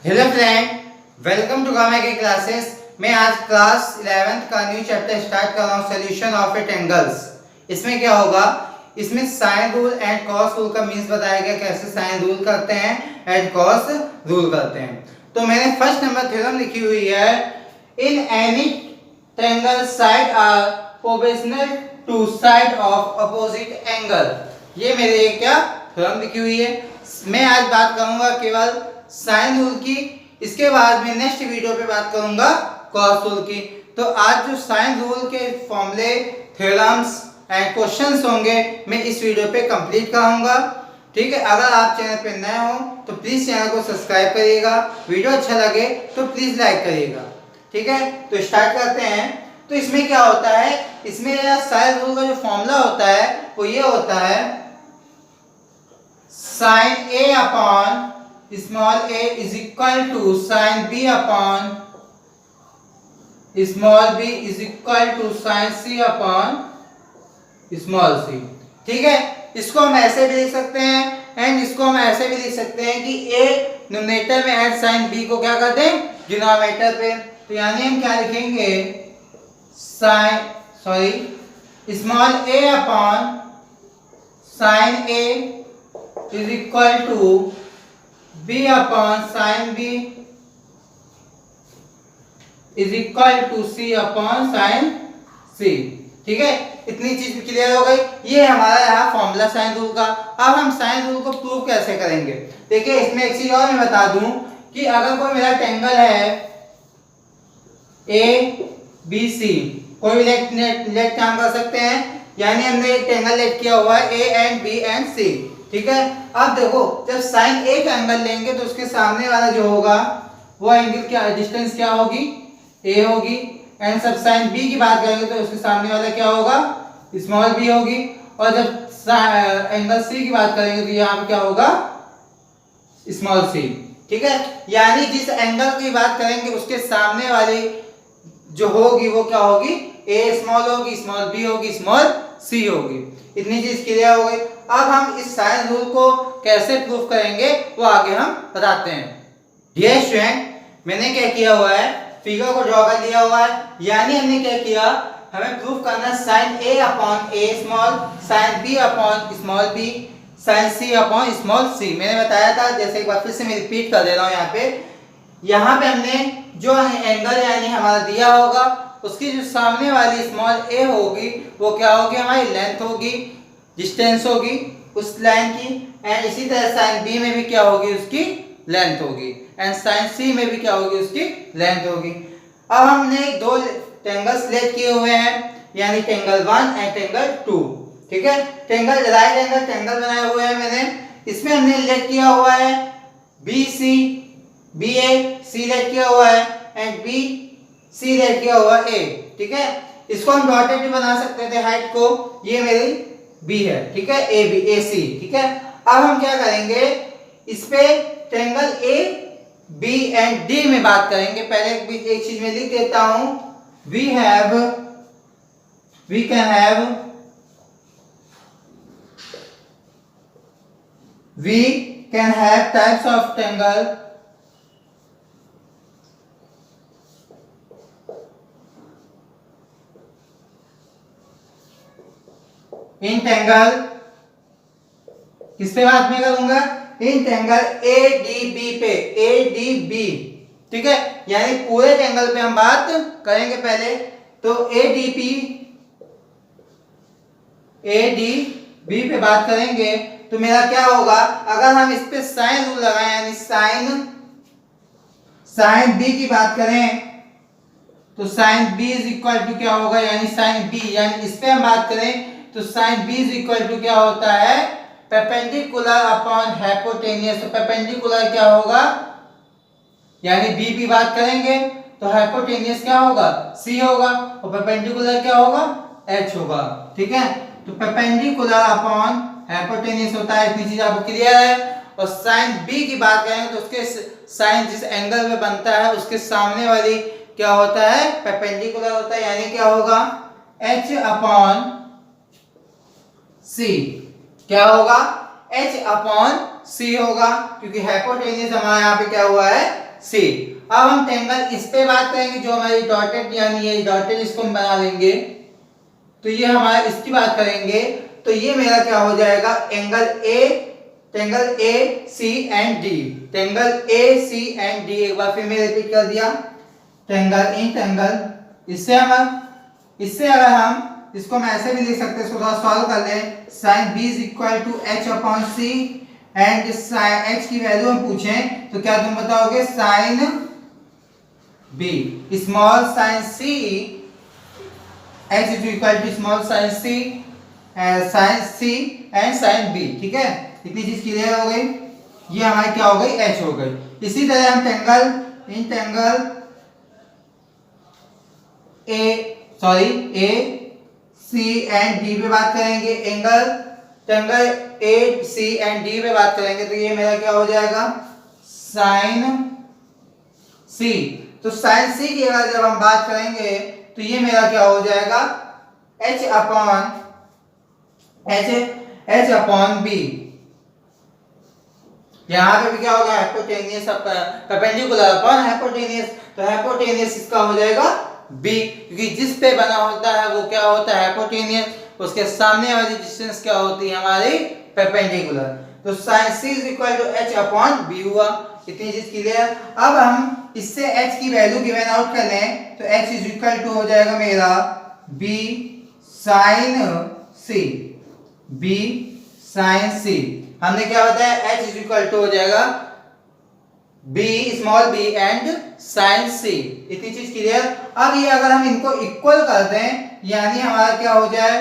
Hello friend, welcome to Gamma के classes. मैं आज क्लास 11th का न्यू चैप्टर स्टार्ट कर रहा हूँ, सोल्यूशन ऑफ एट एंगल्स। इसमें क्या होगा, इसमें sine rule and cos rule का मीन्स बताया गया, कैसे साइन रूल करते हैं एंड कॉस रूल करते हैं। तो मैंने फर्स्ट नंबर थ्योरम लिखी हुई है, in any triangle side are proportional to side of opposite angle. ये मेरे क्या थ्योरम लिखी हुई है। मैं आज बात करूंगा केवल साइन रूल की, इसके बाद में नेक्स्ट वीडियो पे बात करूंगा कॉस रूल की। तो आज जो साइन रूल के फॉर्मूले, थ्योरम्स एंड क्वेश्चंस होंगे, मैं इस वीडियो पे कंप्लीट कराऊंगा। ठीक है, अगर आप चैनल पे नए हो तो प्लीज चैनल को सब्सक्राइब करिएगा, वीडियो अच्छा लगे तो प्लीज लाइक करिएगा। ठीक है, तो स्टार्ट करते हैं। तो इसमें क्या होता है, इसमें साइन रूल का जो फॉर्मूला होता है वो ये होता है, sine A upon small A is equal to sine B upon small B is equal to sine C upon small C. ठीक है, इसको हम ऐसे भी लिख सकते हैं एंड इसको हम ऐसे भी लिख सकते हैं कि ए न्यूमरेटर में एंड साइन बी को क्या कर दें डिनोमिनेटर पे। तो यानी हम क्या लिखेंगे, small A upon sine A is equal to B upon sine B is equal to C upon sine C. ठीक है, इतनी चीज क्लियर हो गई। ये हमारा यहाँ फॉर्मूला साइन रूल का। अब हम साइन रूल को प्रूव कैसे करेंगे। देखिए, इसमें एक चीज और मैं बता दूं कि अगर कोई मेरा ट्रायंगल है ए बी सी, कोई भी लेट काम कर सकते हैं, यानी हमने एक ट्रायंगल लेट किया हुआ है ए एंड बी एंड सी। ठीक है, अब देखो, जब साइन ए का एंगल लेंगे तो उसके सामने वाला जो होगा वो एंगल क्या, डिस्टेंस क्या होगी, ए होगी। एंड सब साइन बी की बात करेंगे तो उसके सामने वाला क्या होगा, स्मॉल बी होगी। और जब एंगल सी की बात करेंगे तो यहाँ पे क्या होगा, स्मॉल सी। ठीक है, यानी जिस एंगल की बात करेंगे उसके सामने वाली जो होगी वो क्या होगी, ए स्मॉल होगी, स्मॉल बी होगी, स्मॉल सी होगी। इतनी चीज क्लियर हो गई। अब हम इस साइन रूल को कैसे प्रूफ करेंगे वो आगे हम बताते हैं। डियर स्टूडेंट, मैंने क्या किया हुआ है, फिगर को ड्रॉ कर लिया हुआ है। यानी हमने क्या किया, हमें प्रूफ करना sine A upon A small, sine B upon small B, sine C upon small C. मैंने बताया था, जैसे एक बार फिर से मैं रिपीट कर दे रहा हूँ। यहाँ पे हमने जो एंगल यानी हमारा दिया होगा उसकी जो सामने वाली स्मॉल ए होगी वो क्या होगी, हमारी लेंथ होगी, डिस्टेंस होगी उस लाइन की। एंड इसी तरह साइन बी में भी क्या होगी, उसकी लेंथ होगी। एंड साइन सी में भी क्या होगी, उसकी लेंथ होगी। अब हमने दो ट्रायंगल्स लेट किए हुए हैं, यानी ट्रायंगल 1 एंड ट्रायंगल 2। ठीक है, ट्रायंगल राइट एंगल ट्रायंगल बनाए हुए हैं मैंने। इसमें हमने लेट किया हुआ है बी सी, बी ए सी लेट किया हुआ है एंड बी सी लेट किया हुआ ए। ठीक है, इसको हम डॉटेड भी बना सकते थे हाइट को। ये मेरी बी है, ठीक है, ए बी ए सी। ठीक है, अब हम क्या करेंगे, इस पे triangle A B and D में बात करेंगे। पहले एक चीज में लिख देता हूं, we can have types of triangle in triangle, किस पे बात मैं करूंगा, in triangle A D B पे, ए डी बी। ठीक है, यानी पूरे ट्रायंगल पे हम बात करेंगे पहले। तो ए डी बी पे बात करेंगे तो मेरा क्या होगा, अगर हम इस पे साइन रूल लगाएं, यानी साइन बी की बात करें तो sine B is equal to क्या होगा, यानी साइन बी, यानी इस पे हम बात करें तो sine B is equal to क्या होता है, परपेंडिकुलर अपॉन हाइपोटेनियस। तो परपेंडिकुलर क्या होगा, यानी बी की बात करेंगे तो हाइपोटेनियस क्या होगा, सी होगा, और परपेंडिकुलर क्या होगा, एच होगा। ठीक है, तो परपेंडिकुलर अपॉन हाइपोटेनियस होता है, इतनी चीज आपको क्लियर है। और साइन बी की बात करेंगे तो उसके साइन जिस एंगल में बनता है उसके सामने वाली क्या होता है, परपेंडिकुलर होता है, यानी क्या होगा, एच अपॉन सी। क्या होगा, H अपॉन सी होगा, क्योंकि हाइपोटेन्यूज हमारा यहाँ पे क्या हुआ है, सी। अब हम ट्रायंगल इस पे बात करेंगे जो हमारी डॉटेड यानी ये डॉटेड इसको हम बना लेंगे, तो ये हमारा इसकी बात करेंगे। तो ये मेरा क्या हो जाएगा triangle A C and D, triangle A C and D. एक बार फिर मैं रिपीट कर दिया, ट्रायंगल इससे अगर हम इसको हम ऐसे भी लिख सकते हैं, इसको थोड़ा सॉल्व कर लें। sin b is equal to h upon c and h की वैल्यू हम पूछें तो क्या तुम बताओगे, sin b small sin c h is equal to small sin c and sin b। ठीक है, इतनी चीज क्लियर हो गई। ये हमारी क्या हो गई, h हो गई। इसी तरह हम triangle A C and D पे बात करेंगे, triangle A C and D पे बात करेंगे। तो ये मेरा क्या हो जाएगा, साइन सी। तो साइन सी की अगर जब हम बात करेंगे तो ये मेरा क्या हो जाएगा, h अपॉन बी। यहाँ पे भी क्या होगा, हाइपोटेनियस परपेंडिकुलर अपॉन हाइपोटेनियस। तो हाइपोटेनियस इसका हो जाएगा बी, क्योंकि जिस पे बना होता है वो क्या होता है, हाइपोटेनियस। उसके सामने वाली डिस्टेंस क्या होती है, हमारी परपेंडिकुलर। तो sin c is equal to h upon b हुआ। इतनी चीज क्लियर। अब हम इससे h की वैल्यू गिवन आउट कर लें तो h इज इक्वल टू हो जाएगा मेरा b sin c। हमने क्या बताया, h इज इक्वल टू हो जाएगा b small b and sin c। इतनी चीज क्लियर। अब ये अगर हम इनको इक्वल कर दें, यानी हमारा क्या हो जाए,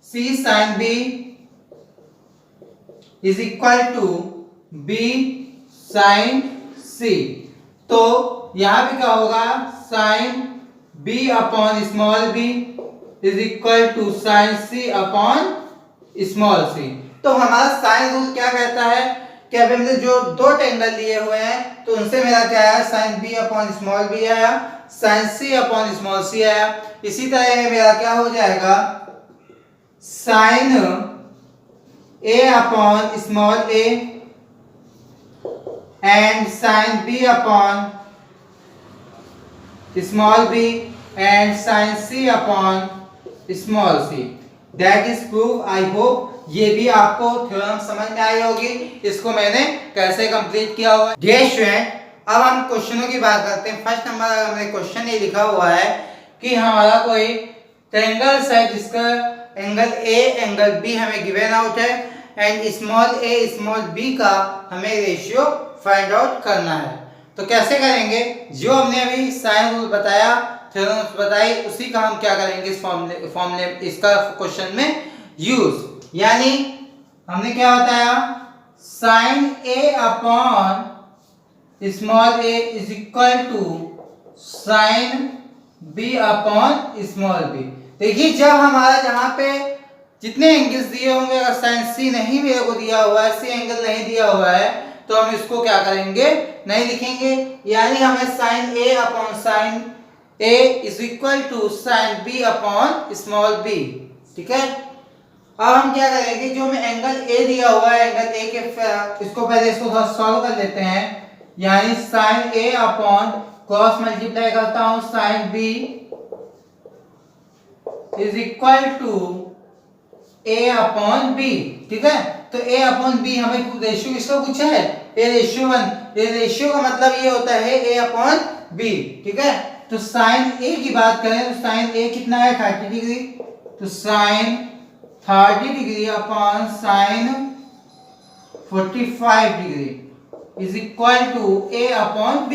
c sin b is equal to b sin c। तो यहां पे क्या होगा, sin b upon small b is equal to sin c upon small c। तो हमारा साइन रूल क्या कहता है कि अभी हमने जो दो ट्रायंगल लिए हुए हैं तो उनसे मेरा क्या आया, sin b upon small b आया, sin c upon small c आया। इसी तरह मेरा क्या हो जाएगा, sin a upon small a and sin b upon small b and sin c upon small c। That is prove. I hope ये भी आपको थ्योरम समझ में आई होगी, इसको मैंने कैसे कंप्लीट किया हुआ है। डियर स्टूडेंट, अब हम क्वेश्चनों की बात करते हैं। फर्स्ट नंबर हमने क्वेश्चन ये लिखा हुआ है कि हमारा कोई ट्रायंगल है जिसका एंगल ए एंगल बी हमें गिवन आउट है and small A small B का हमें रेशियो फाइंड आउट करना है। तो कैसे करेंगे, जो हमने अभी साइन रूल बताया, थ्योरम्स बताई, उसी का हम क्या करेंगे इस फॉर्मूले इसका क्वेश्चन में यूज। यानी हमने क्या बताया, sin a upon small a is equal to sin b upon small b। देखिए जब हमारा जहां पे जितने एंगल्स दिए होंगे, अगर sin c नहीं मेरे को दिया हुआ है, c एंगल नहीं दिया हुआ है, तो हम इसको क्या करेंगे, नहीं लिखेंगे। यानी हमें sin a upon sin a is equal to sin b upon small b। ठीक है, अब हम क्या करेंगे, जो हमें एंगल ए दिया हुआ है, एंगल ए के इसको पहले इसको थोड़ा सॉल्व कर लेते हैं। यानी sin a upon cross multiply करता हूं sin b is equal to a upon b। ठीक है, तो a अपॉन b हमें रेशियो किसका पूछा है, a रेशियो 1। ये रेशियो का मतलब ये होता है a अपॉन b। ठीक है, तो sin a की बात करें तो sin a कितना है, 30 डिग्री। तो sin 30 degree upon sin 45 degree is equal to a upon b।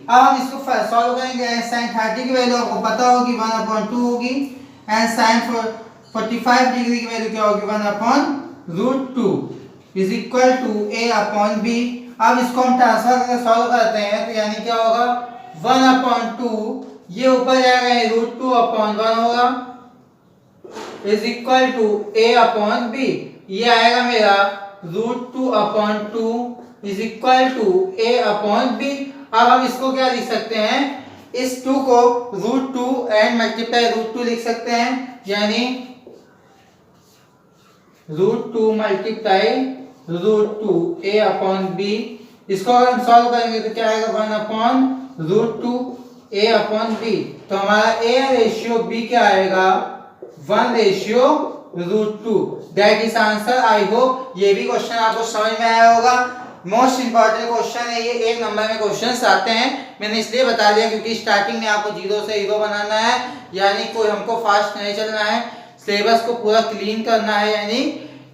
अब हम इसको सॉल्व करेंगे। sin 30 की वैल्यू आपको पता होगी 1 अपॉन 2 होगी एंड sin 45 डिग्री की वैल्यू क्या होगी, 1 upon root 2 is equal to a upon b। अब इसको हम ट्रांसफर करके सॉल्व करते हैं, तो यानी क्या होगा, 1 अपॉन 2 ये ऊपर जाएगा, ये रूट 2 अपॉन 1 होगा is equal to a upon b। ये आएगा मेरा root 2 upon 2 is equal to a upon b। अब हम इसको क्या लिख सकते हैं, इस 2 को रूट 2 एंड मल्टीप्लाई रूट 2 लिख सकते हैं। यानी root 2 multiply root 2 a upon b इसको अगर हम सॉल्व करेंगे तो क्या आएगा 1/√2 a/b। तो हमारा a रेशियो b क्या आएगा 1/√2। That is answer. I hope ये भी क्वेश्चन आपको समझ में आया होगा। मोस्ट इंपॉर्टेंट क्वेश्चन है ये, 1 नंबर में क्वेश्चंस आते हैं। मैंने इसलिए बता दिया क्योंकि स्टार्टिंग में आपको 0 से हीरो बनाना है, यानी कोई हमको फास्ट नहीं चलना है, सिलेबस को पूरा क्लीन करना है, यानी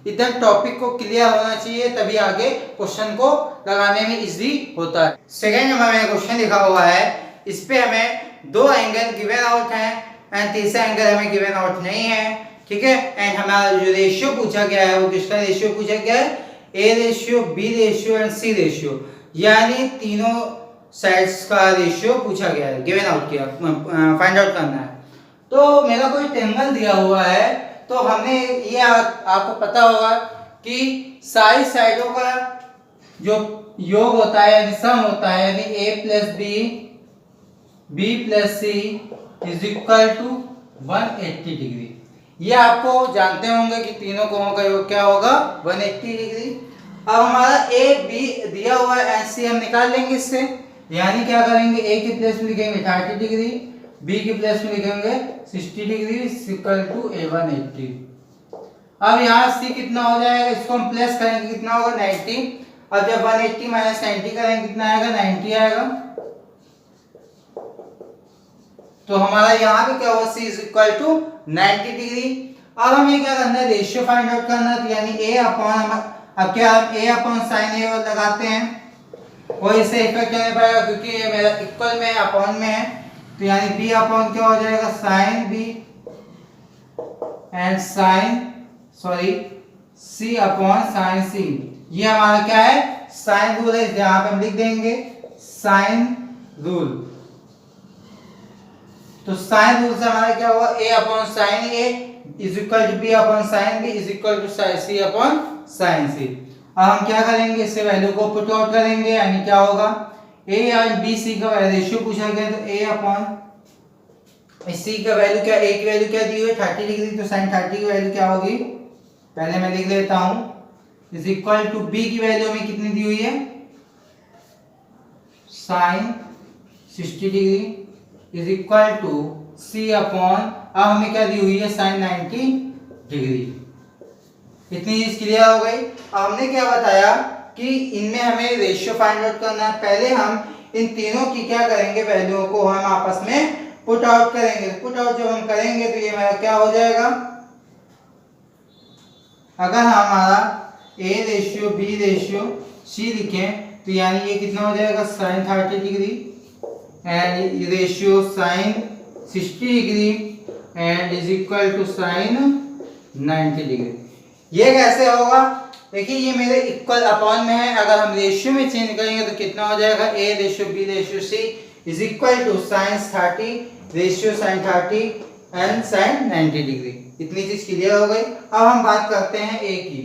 इधर टॉपिक को क्लियर होना चाहिए, तभी आगे क्वेश्चन को लगाने में इजी होता है। सेकेंड नंबर में क्वेश्चन लिखा हुआ है, इस पे हमें 2 एंगल गिवन आउट है एंड तीसरा एंगल हमें गिवन आउट नहीं है, ठीक है। एंड हमारा जो रेशियो पूछा गया है वो किसका रेशियो पूछा गया है, A ratio, B ratio and C ratio, यानी तीनों साइड्स का रेशियो पूछा गया है, गिवन आउट किया, फाइंड आउट करना है। तो मेरा कोई ट्रायंगल दिया हुआ है, तो हमने ये आपको पता होगा कि सारी साइडों का जो योग होता है यानी सम होता है, यानी a plus B, b plus C is equal to 180 degree. ये आपको जानते होंगे कि तीनों कोणों का योग क्या होगा 180 डिग्री। अब हमारा a b दिया हुआ है एंड c हम निकाल लेंगे इससे, यानी क्या करेंगे a के प्लेस में लिखेंगे 30 डिग्री, b के प्लेस में लिखेंगे 60 डिग्री इक्वल टू a180। अब यहाँ c कितना हो जाएगा, इसको हम प्लस करेंगे कितना होगा 90। अब जब 180 माइनस 90 करेंगे कितना आएगा 90 आएगा। तो हमारा यहाँ पे क्या होगा c is equal to 90 degree. अब हमें क्या करना है, रेशियो फाइंड आउट करना है, तो यानी a अपॉन, अब क्या हम a अपॉन साइन a लगाते हैं, कोई इससे इफेक्ट नहीं पाएगा क्योंकि ये मेरा इक्वल में अपॉन में है, तो यानी b अपॉन क्या हो जाएगा sine b and c upon sine c। ये हमारा क्या है साइन रूल है, यहाँ पे हम लिख देंगे साइन रूल। तो साइन रूल से हमारा क्या होगा a upon sine a is equal to b upon sine b is equal to c upon sine c। अब हम क्या करेंगे, इससे वैल्यू को पुट आउट करेंगे, यानी क्या होगा a एंड b c का रेशियो पूछा गया, तो a अपॉन c का वैल्यू क्या, a की वैल्यू क्या दी हुई है 30 डिग्री, तो sin 30 की वैल्यू क्या होगी, पहले मैं लिख लेता हूं, इज इक्वल टू b की वैल्यू हमें कितनी दी हुई है sin 60 degree is equal to c upon, अब हमें क्या दी हुई है sin 90 डिग्री। इतनी चीज क्लियर हो गई। अब हमने क्या बताया कि इनमें हमें रेशियो फाइंड आउट करना है, पहले हम इन तीनों की क्या करेंगे वैल्यूओं को हम आपस में पुट आउट करेंगे। पुट आउट जब हम करेंगे तो ये हमारा क्या हो जाएगा, अगर हमारा a ratio b ratio c लिखें तो यानी ये कितना हो जाएगा sin 30 degree and ratio sin 60 degree and is equal to sin 90 degree. ये कैसे होगा, देखिए ये मेरे इक्वल अपॉन में है, अगर हम रेशियो में चेंज करेंगे तो कितना हो जाएगा a ratio b ratio c is equal to sin 30 ratio sin 30 and sin 90 degree. इतनी चीज क्लियर हो गई। अब हम बात करते हैं a की,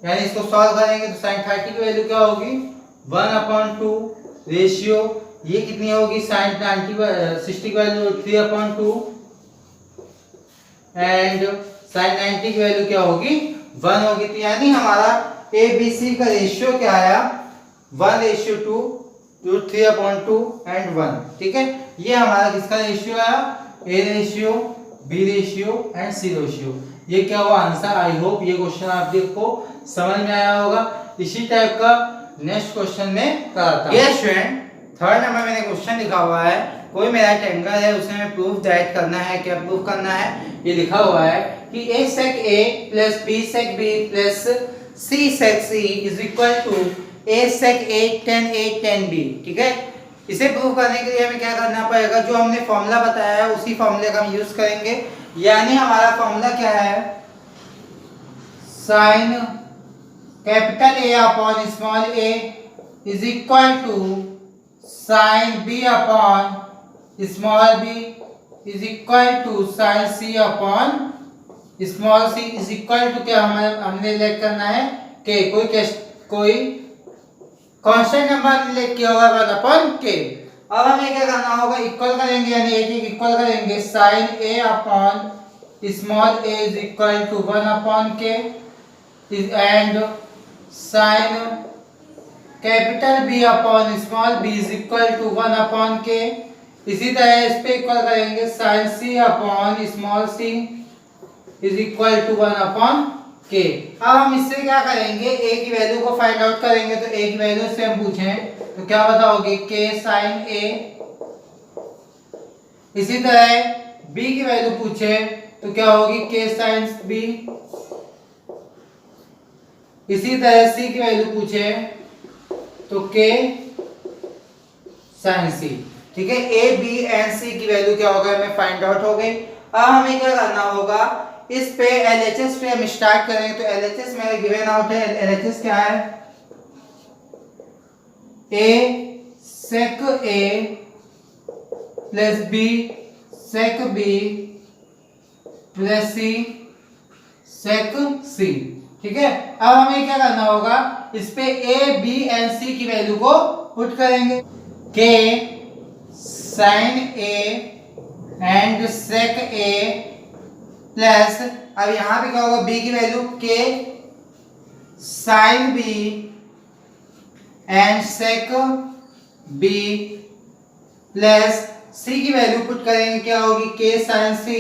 यानी इसको सॉल्व करेंगे तो sin 30 की वैल्यू क्या होगी 1/2 रेशियो, ये कितनी होगी sin 60 की वैल्यू 3/2 एंड sin 90 की वैल्यू क्या होगी 1 होगी। तो यानी हमारा ए बी सी का रेशियो क्या आया 1:2 तो 3/2 एंड 1, ठीक है। ये हमारा किसका रेशियो आया, A ratio B ratio and C ratio. ये क्या हुआ आंसर। आई होप ये क्वेश्चन आप देखो समझ में आया होगा। इसी टाइप का नेक्स्ट क्वेश्चन में कराता हूं। ये स्टूडेंट थर्ड नंबर मैंने क्वेश्चन लिखा हुआ है, कोई मेरा ट्रायंगल है उसे हमें प्रूफ दैट करना है। क्या प्रूफ करना है, ये लिखा हुआ है कि a sec a plus b sec b plus c sec c is equal to a sec a tan b, ठीक है। इसे प्रूव करने के लिए हमें क्या करना पड़ेगा, जो हमने फॉर्मूला बताया है उसी फॉर्मूले का हम यूज करेंगे। यानी हमारा फॉर्मूला क्या है, sin capital A upon small a is equal to sin b upon small b is equal to sin c upon small c is equal to क्या हमने लेट करना है k, कोई कांस्टेंट नंबर लेट किया होगा 1/k। अब हमें क्या करना होगा, इक्वल करेंगे, यानी a की इक्वल करेंगे sin a upon small a is equal to 1/k and sin capital B upon small B is equal to 1 upon K. इसी तरह इस पे इक्वल करेंगे sine C upon small C is equal to 1 upon K. अब हम इससे क्या करेंगे, ए की वैल्यू को फाइंड आउट करेंगे। तो ए की वैल्यू से हम पूछें तो क्या बताओगे, के साइन ए। इसी तरह बी की वैल्यू पूछे तो क्या होगी, के साइन बी। इसी तरह सी की वैल्यू पूछे तो के साइन सी। ठीक है, ए बी एंड सी की वैल्यू क्या होगा हमें फाइंड आउट हो गई। अब हमें क्या करना होगा, इस पे एलएचएस पे हम स्टार्ट करेंगे। तो एलएचएस मेरा गिवन आउट है। एलएचएस क्या है, ए sec A plus B sec B plus सी सेक सी। ठीक है, अब हमें क्या करना होगा, इस पे ए बी एंड सी की वैल्यू को पुट करेंगे। K sine A and sec A plus, अब यहां पे क्या होगा, बी की value K sine B and sec B plus C की वैल्यू पुट करेंगे, क्या होगी, के साइन सी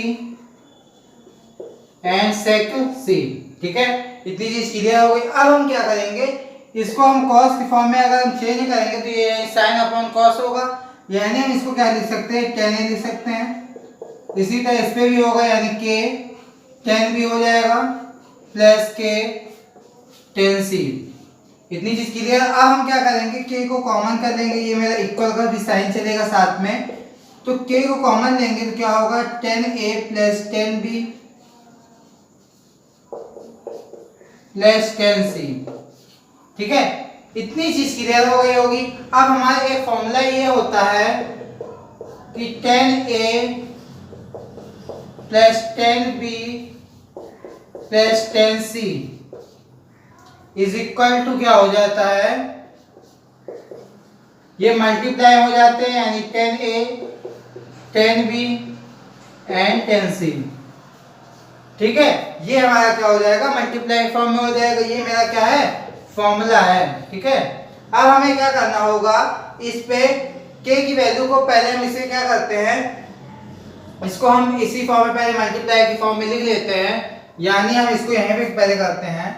एंड सेक सी। ठीक है, इतनी चीज क्लियर हो गई। अब हम क्या करेंगे, इसको हम कॉस की फॉर्म में अगर हम चेंज करेंगे तो ये साइन अपॉन कॉस होगा, यानी हम इसको क्या लिख सकते हैं, टेन ए लिख सकते हैं। इसी तरह इस पे भी होगा, यानी के टेन बी हो जाएगा प्लस के टेन सी। इतनी चीज क्लियर। अब हम क्या करेंगे, के को कॉमन कर लेंगे, ये मेरा इक्वल का भी साइन चलेगा साथ में। तो के को कॉमन लेंगे तो क्या होगा, ten A plus ten B plus ten C. ठीक है, इतनी चीज क्लियर हो गई होगी। अब हमारा एक फॉर्मूला ये होता है कि tan A plus ten B plus ten C is equal to क्या हो जाता है, ये मल्टीप्लाई हो जाते हैं, यानी ten A ten B and ten C. ठीक है, ये हमारा क्या हो जाएगा, मल्टीप्लाई फॉर्म में हो जाएगा। ये मेरा क्या है, फॉर्मूला है। ठीक है, अब हमें क्या करना होगा, इस पे के की वैल्यू को पहले हम इसे क्या करते हैं, इसको हम इसी फॉर्म में पहले मल्टीप्लाई की फॉर्म में लिख लेते हैं, यानी हम इसको यहीं पे पहले करते हैं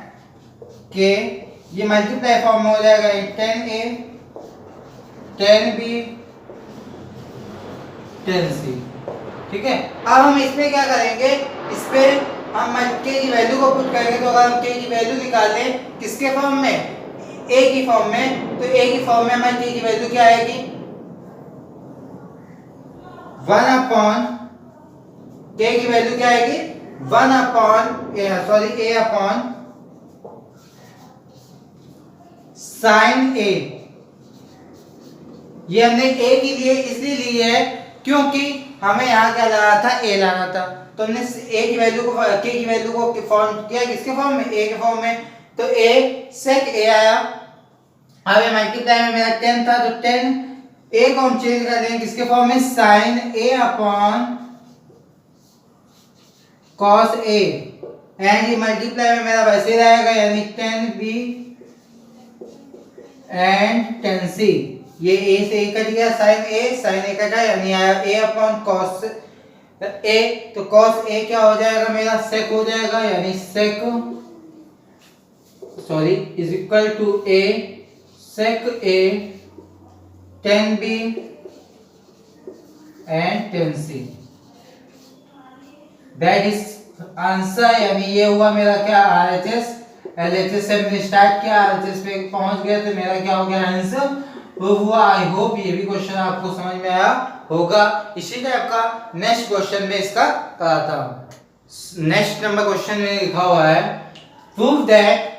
के ये मल्टीप्लाई फॉर्म में हो जाएगा, ten A ten B ten C. ठीक है, अब हम इसमें क्या करेंगे, इस पे हम के की वैल्यू को पुट करेंगे। तो अगर हम के की वैल्यू निकालें किसके फॉर्म में, ए की फॉर्म में, तो ए की फॉर्म में हमारी के की वैल्यू क्या आएगी, 1 अपॉन के की वैल्यू क्या आएगी, 1 अपॉन ए अपॉन साइन ए। ये हमने ए के लिए इसलिए ली है क्योंकि हमें यहाँ क्या लाना था, ए लाना था। तो हमने ए की वैल्यू को के की वैल्यू को फॉर्म किया किसके फॉर्म में, ए के फॉर्म में। तो ए सेक ए आया। अब ये मल्टीप्लाई में मेरा 10 था, तो 10 ए को हम चेंज कर देंगे किसके फॉर्म में, sine A upon cos A. And ये मल्टीप्लाई में मेरा वैसे रहेगा, यानी 10 बी एंड 10 सी। ये ए से ए कट गया, साइन ए कटा, यानी आया ए अपॉन कॉस ए। तो कॉस ए क्या हो जाएगा मेरा, सेक हो जाएगा, यानी sec is equal to A sec A 10 B and 10 C. That is answer. यानी ये हुआ मेरा क्या, आरएचएस। एलएचएस से हमने स्टार्ट किया, आरएचएस पे पहुंच गए, तो मेरा क्या हो गया आंसर वो हुआ। आई होप ये भी क्वेश्चन आपको समझ में आया होगा। इसी टाइप का नेक्स्ट क्वेश्चन में इसका कराता हूं। नेक्स्ट नंबर क्वेश्चन में लिखा हुआ है, prove that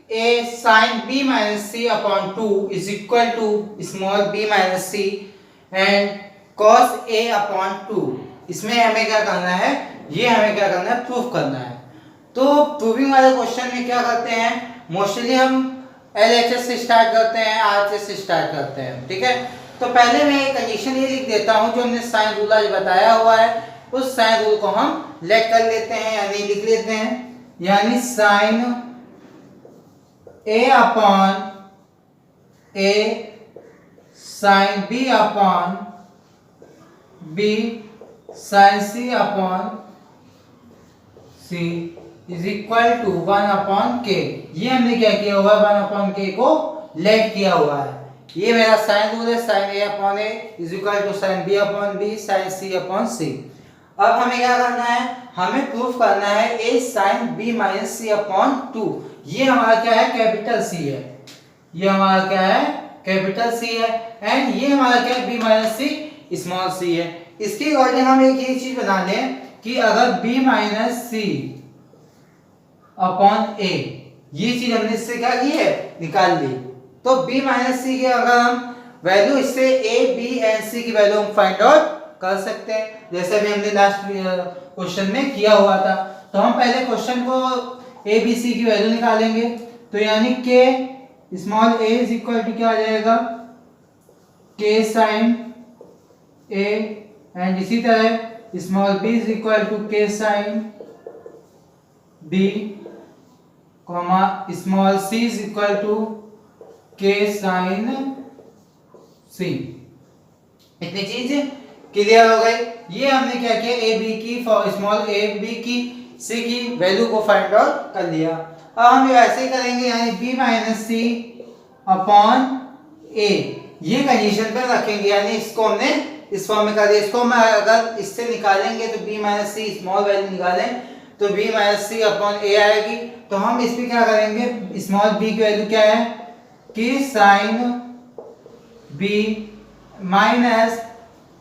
a sin b minus c upon 2 is equal to small b minus c and cos a upon 2। इसमें हमें क्या करना है, ये हमें क्या करना है, प्रूफ करना है। तो प्रूविंग वाले क्वेश्चन में क्या करते हैं, मोस्टली हम एलएचएस से स्टार्ट करते हैं, आरएचएस से स्टार्ट करते हैं। ठीक है, तो पहले मैं एक कंडीशन ये लिख देता हूं, जो हमने साइन रूल आज बताया हुआ है, उस साइन रूल को हम लेट कर लेते हैं, यानी लिख लेते हैं, यानी sine A upon A sine B upon B sine C upon C is equal to 1 upon K. ये हमने क्या किया हुआ है, 1 अपॉन के को लेट किया हुआ है। ये मेरा साइन रूल है, sine A upon A is equal to sine B upon B sine C upon C. अब हमें क्या करना है, हमें प्रूफ करना है A sine B minus C upon 2। ये हमारा क्या है, कैपिटल सी है। ये हमारा क्या है, कैपिटल सी है। एंड ये हमारा क्या है, B minus C small C है। इसके अकॉर्डिंग हम एक ये चीज बना लें कि अगर बी माइनस सी अपॉन ए, ये चीज हमने इससे क्या की है, निकाल ली। तो b माइनस सी की अगर हम वैल्यू, इससे a b एंड c की वैल्यू हम फाइंड आउट कर सकते हैं, जैसे अभी हमने लास्ट क्वेश्चन में किया हुआ था। तो हम पहले क्वेश्चन को a b c की वैल्यू निकालेंगे। तो यानी k small a is equal to क्या आ जाएगा, k साइन a, एंड इसी तरह small b is equal to k sine b, comma small c is equal to k sine c। इतनी चीज क्लियर हो गई। ये हमने क्या किया, ए बी की स्मॉल ए बी की सी की वैल्यू को फाइंड आउट कर लिया। अब हम ऐसे ही करेंगे, यानी बी माइनस सी अपॉन ए, ये कंडीशन पर रखेंगे। यानी इसको हमने इस फॉर्म में कर दिया। इसको हम अगर इससे निकालेंगे तो B minus C small value निकालें तो बी माइनस सी अपॉन ए आएगी। तो हम इस पे क्या करेंगे, स्मॉल बी की वैल्यू क्या है, के साइन बी माइनस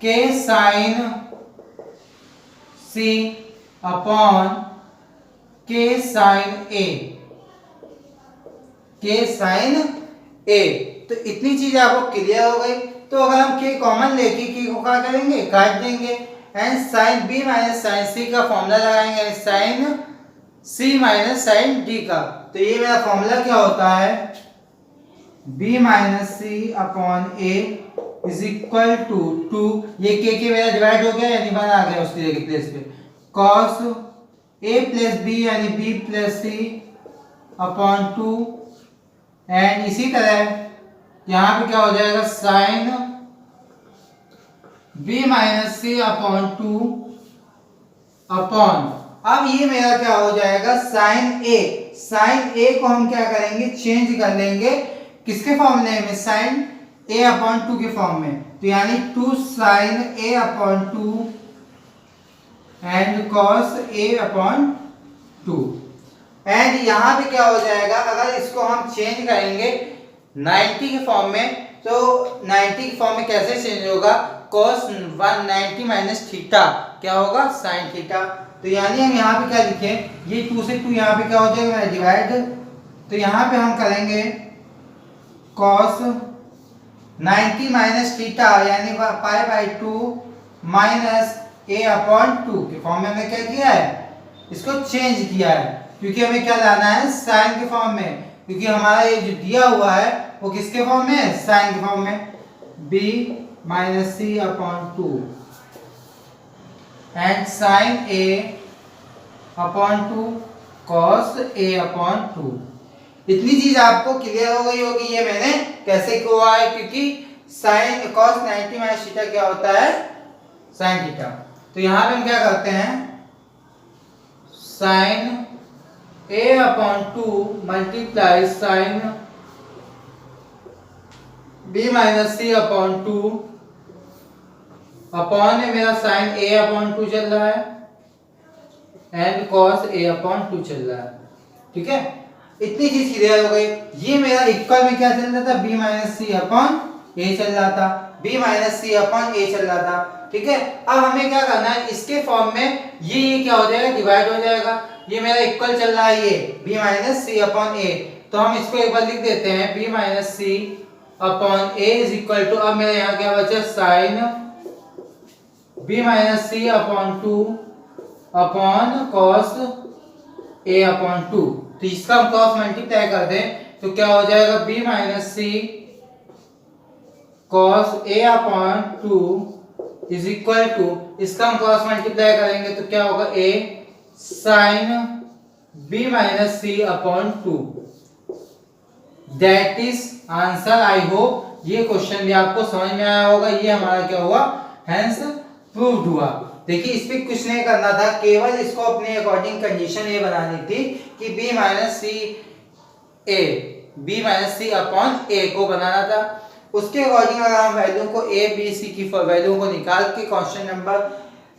के साइन सी अपॉन के साइन ए, के साइन ए। तो इतनी चीज आपको क्लियर हो गई। तो अगर हम के कॉमन लेके के को क्या करेंगे, काट देंगे। And sine B minus sine C का फॉर्मूला लगाएंगे, sine C minus sine D का। तो ये मेरा फॉर्मूला क्या होता है, b minus C upon A is equal to 2, ये के मेरा डिवाइड हो गया यानी 1 आ गया उसकी जगह प्लेस पे, cos a प्लस बी यानी b plus C upon 2। And इसी तरह यहाँ पे क्या हो जाएगा, sine b minus C upon 2 upon, अब ये मेरा क्या हो जाएगा, साइन ए। साइन ए को हम क्या करेंगे, चेंज कर लेंगे किसके फॉर्मूले में, साइन a अपॉन 2 के फॉर्म में। तो यानी 2 sine a upon 2 and cos a upon 2। And यहाँ पे क्या हो जाएगा, अगर इसको हम चेंज करेंगे 90 के फॉर्म में, तो 90 के फॉर्म में कैसे चेंज होगा, cos 190 माइनस थीटा क्या होगा, साइन थीटा। तो यानी हम यहाँ पे क्या लिखें, ये 2 से 2 यहाँ पे क्या हो जाएगा, डिवाइड। तो यहाँ पे हम करेंगे cos 90 माइनस थीटा यानी pi by 2 minus a upon 2 के फॉर्म में हमने क्या किया है, इसको चेंज किया है, क्योंकि हमें क्या लाना है, साइन के फॉर्म में। क्योंकि हमारा ये जो दिया हुआ है वो किसके फॉर्म में है, साइन के फॉर्म में, b minus C upon 2 and sine a upon 2 cos a upon 2। इतनी चीज आपको क्लियर हो गई होगी, ये मैंने कैसे किया है, क्योंकि साइन cos 90 माइनस थीटा क्या होता है, साइन थीटा। तो यहाँ पे हम क्या करते हैं, sine a upon 2 multiply sine b minus C upon 2 upon मेरा साइन a अपॉन 2 चल रहा है एंड cos a अपॉन 2 चल रहा है। ठीक है, इतनी चीज क्लियर हो गई। ये मेरा इक्वल में क्या चल रहा था, b माइनस सी अपॉन ए चल रहा था, b माइनस सी अपॉन ए चल रहा था। ठीक है, अब हमें क्या करना है, इसके फॉर्म में ये क्या हो जाएगा, डिवाइड हो जाएगा। ये मेरा इक्वल चल रहा है, ये b minus C upon A. तो हम इसको एक बार लिख देते हैं, b minus C upon A is equal to, अब मेरा यहाँ क्या बचा, sine b minus C upon 2 upon cos a upon 2। तो इसका हम क्रॉस मल्टीप्लाई कर दें तो क्या हो जाएगा, b minus C cos a upon 2 is equal to, इसका हम क्रॉस मल्टीप्लाई करेंगे तो क्या होगा, a sine b minus C upon 2 that is answer. I hope ये क्वेश्चन भी आपको समझ में आया होगा। ये हमारा क्या हुआ, हेंस प्रूव्ड हुआ। देखिए इस पे कुछ नहीं करना था, केवल इसको अपने अकॉर्डिंग कंडीशन ये बनानी थी कि b माइनस सी अपॉन ए को बनाना था। उसके अकॉर्डिंग अगर हम वैल्यू को ए बी सी की वैल्यू को निकाल के कांस्टेंट नंबर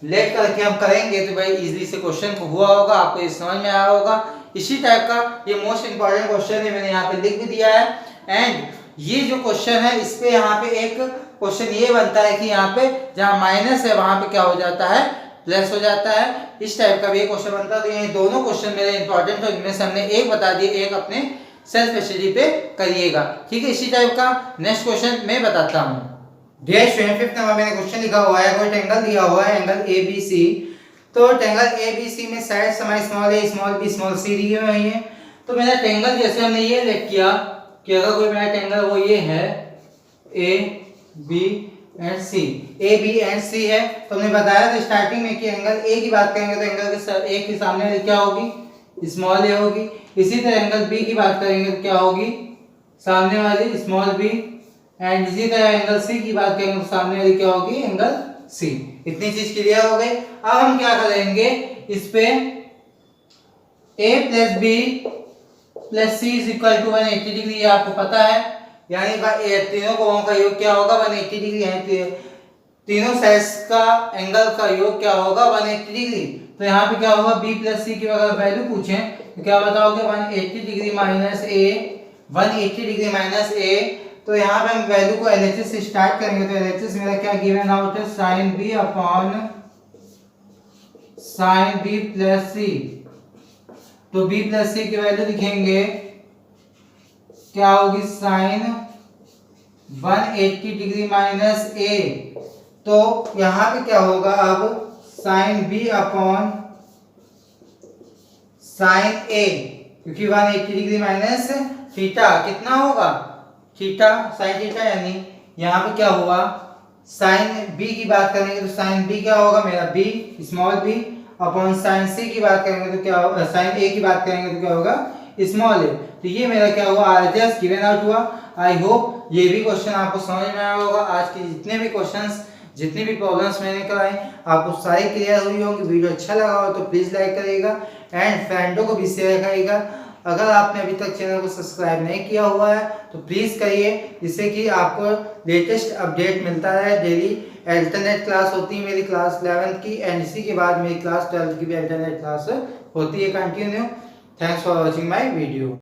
लेट करके हम करेंगे तो भाई इजीली से क्वेश्चन को हुआ होगा, आपको ये समझ में आया होगा। इसी टाइप का ये मोस्ट इंपॉर्टेंट क्वेश्चन है, मैंने यहाँ पे लिख भी दिया है। एंड ये जो क्वेश्चन है इस पे यहाँ पे एक क्वेश्चन ये बनता है कि यहाँ पे जहाँ माइनस है वहां पे क्या हो जाता है, प्लस हो जाता है। इस टाइप का भी एक क्वेश्चन बनता है। तो ये दोनों क्वेश्चन मेरे इंपॉर्टेंट है, इनमें से हमने एक बता दिए, एक अपने सेल्फ स्टडी पे करिएगा, ठीक है। इसी टाइप का नेक्स्ट क्वेश्चन मैं बताता हूँ। डियर स्टूडेंट, फिफ्थ नंबर मैंने क्वेश्चन लिखा हुआ है, कोई ट्रायंगल दिया हुआ है एंगल एबीसी। तो ट्रायंगल एबीसी में side some small A small B small C दी हुई है। तो मेरा ट्रायंगल जैसे हमने ये लिख किया कि अगर कोई मेरा ट्रायंगल वो ये है A B and C, A B and C है। तो हमने बताया था स्टार्टिंग में कि एंगल ए की बात करेंगे तो एंगल के ए के सामने वाली क्या होगी, स्मॉल ए होगी। इसी तरह एंगल बी की बात करेंगे तो क्या होगी, सामने वाली स्मॉल बी। एंड इसी तरह एंगल सी की बात करेंगे तो सामने वाली क्या होगी, एंगल सी। इतनी चीज क्लियर हो गई। अब हम क्या करेंगे, इस पे a plus B plus C is equal to 180 degree, ये आपको पता है। यानी तीनों कोणों का योग क्या होगा, 180 डिग्री है। तीनों साइड्स का एंगल का योग क्या होगा, 180 डिग्री। तो यहाँ पे क्या होगा, b प्लस सी की अगर वैल्यू पूछें तो क्या बताओगे, 180 डिग्री माइनस ए, 180 डिग्री माइनस ए। तो यहाँ पे हम वैल्यू को एलएचएस से स्टार्ट करेंगे। तो एलएचएस मेरा क्या गिवन आउट है, sine B upon sine B plus C. तो b प्लस सी की वैल्यू लिखेंगे क्या होगी, साइन 180 डिग्री माइनस ए। तो यहाँ पे क्या होगा, अब साइन बी अपॉन साइन ए, क्योंकि 180 डिग्री माइनस थीटा कितना होगा, थीटा साइन थीटा। यानी यहाँ पे क्या हुआ, साइन बी की बात करेंगे तो साइन बी क्या होगा मेरा B small B upon sine C की बात करेंगे तो क्या होगा, साइन ए की बात करेंगे तो क्या होगा, स्मॉल ए। तो ये मेरा क्या हुआ, आरएचएस गिवन आउट हुआ। आई होप ये भी क्वेश्चन आपको समझ में आया होगा। आज के जितने भी क्वेश्चंस, जितनी भी प्रॉब्लम्स मैंने कराई आपको सारी क्लियर हुई होंगी। वीडियो अच्छा लगा हो तो प्लीज लाइक करिएगा एंड फ्रेंडों को भी शेयर करिएगा। अगर आपने अभी तक चैनल को सब्सक्राइब नहीं किया हुआ है तो प्लीज करिए, जिससे कि आपको लेटेस्ट अपडेट मिलता रहे। डेली अल्टरनेट क्लास होती है मेरी क्लास 11th की, एंड इसी के बाद मेरी क्लास 12th की भी अल्टरनेट क्लास होती है continue. Thanks for watching my video.